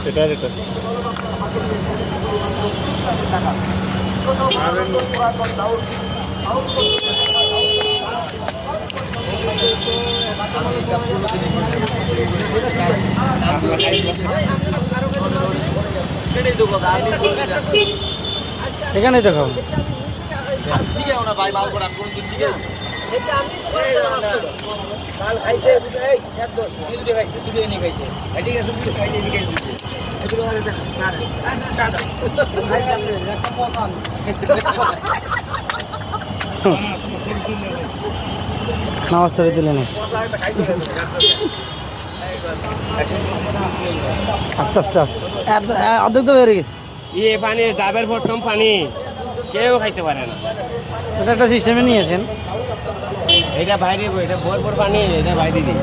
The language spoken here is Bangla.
এটা এটা এখানেই তো খাবো। নামাজ ছড়ি দিলে না, আস্তে আস্তে আস্তে অর্ধেক তো বেড়ে গেছে। ইয়ে পানি ডাবের প্রথম পানি কেউ খাইতে পারে না। এটা একটা সিস্টেমে নিয়েছেন। এটা বাইরে, এটা ভোর পানি, এটা বাইরে দিই।